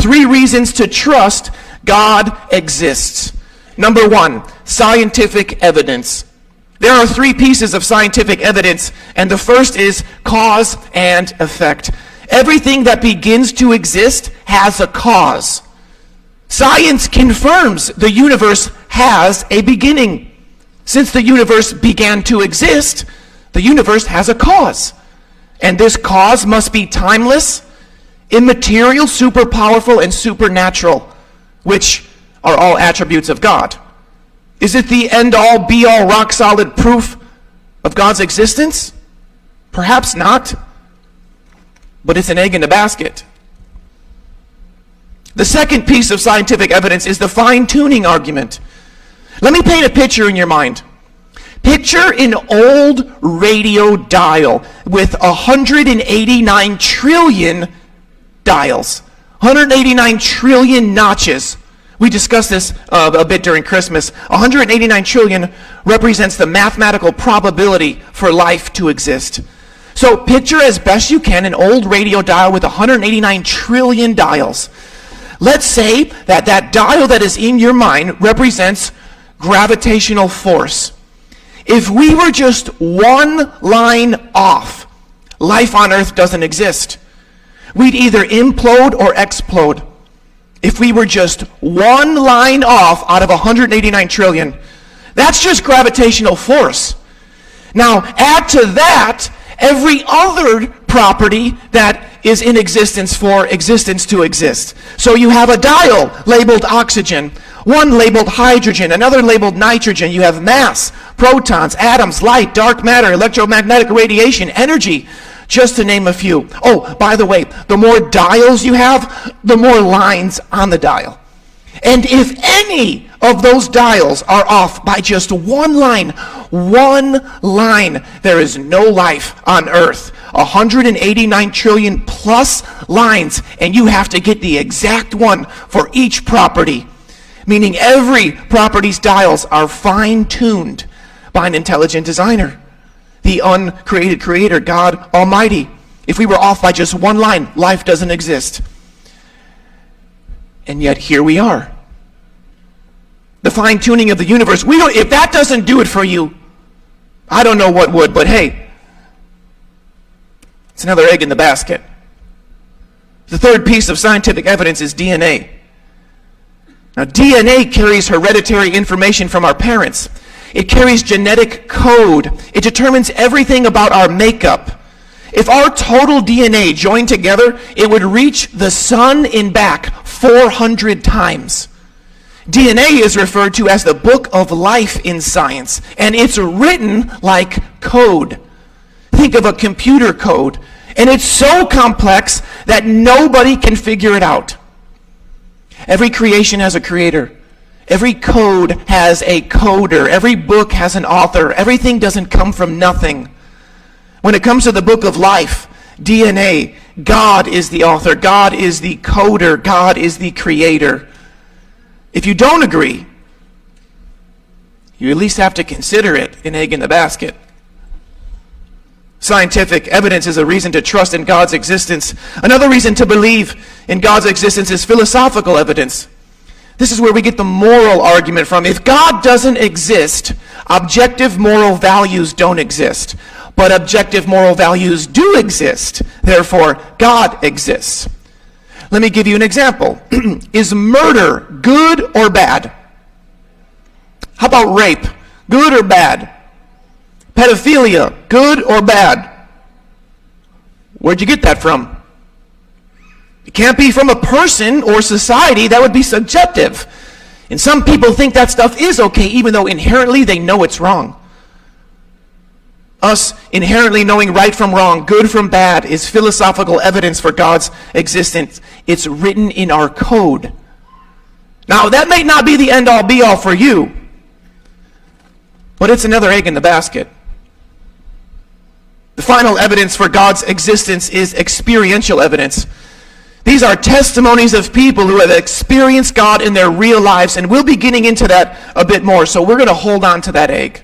3 reasons to trust God exists. Number 1, scientific evidence. There are 3 pieces of scientific evidence, and the first is cause and effect. Everything that begins to exist has a cause. Science confirms the universe has a beginning. Since the universe began to exist, the universe has a cause. And this cause must be timeless, immaterial, superpowerful, and supernatural, which are all attributes of God. Is it the end-all, be-all, rock-solid proof of God's existence? Perhaps not, but it's an egg in the basket. The second piece of scientific evidence is the fine-tuning argument. Let me paint a picture in your mind. Picture an old radio dial with 189 trillion dials, 189 trillion notches. We discussed this a bit during Christmas. 189 trillion represents the mathematical probability for life to exist. So picture as best you can an old radio dial with 189 trillion dials. Let's say that that dial that is in your mind represents gravitational force. If we were just one line off, life on Earth doesn't exist. We'd either implode or explode. If we were just one line off out of 189 trillion, that's just gravitational force. Now, add to that every other property that is in existence for existence to exist. So you have a dial labeled oxygen, one labeled hydrogen, another labeled nitrogen. You have mass, protons, atoms, light, dark matter, electromagnetic radiation, energy, just to name a few. Oh, by the way, the more dials you have, the more lines on the dial. And if any of those dials are off by just one line, there is no life on Earth. 189 trillion plus lines, and you have to get the exact one for each property. Meaning every property's dials are fine-tuned by an intelligent designer. The uncreated creator, God Almighty. If we were off by just one line, life doesn't exist. And yet here we are. The fine-tuning of the universe. If that doesn't do it for you, I don't know what would, but hey, it's another egg in the basket. The third piece of scientific evidence is DNA. Now, DNA carries hereditary information from our parents. It carries genetic code. It determines everything about our makeup. If our total DNA joined together, it would reach the sun and back 400 times. DNA is referred to as the book of life in science, and it's written like code. Think of a computer code, and it's so complex that nobody can figure it out. Every creation has a creator. Every code has a coder. Every book has an author. Everything doesn't come from nothing. When it comes to the book of life, DNA, God is the author. God is the coder. God is the creator. If you don't agree, you at least have to consider it an egg in the basket. Scientific evidence is a reason to trust in God's existence. Another reason to believe in God's existence is philosophical evidence. This is where we get the moral argument from. If God doesn't exist, objective moral values don't exist. But objective moral values do exist. Therefore, God exists. Let me give you an example. Is murder good or bad? How about rape? Good or bad? Pedophilia, good or bad? Where'd you get that from? It can't be from a person or society. That would be subjective. And some people think that stuff is okay, even though inherently they know it's wrong. Us inherently knowing right from wrong, good from bad, is philosophical evidence for God's existence. It's written in our code. Now, that may not be the end-all, be-all for you, but it's another egg in the basket. The final evidence for God's existence is experiential evidence. These are testimonies of people who have experienced God in their real lives, and we'll be getting into that a bit more, so we're going to hold on to that egg.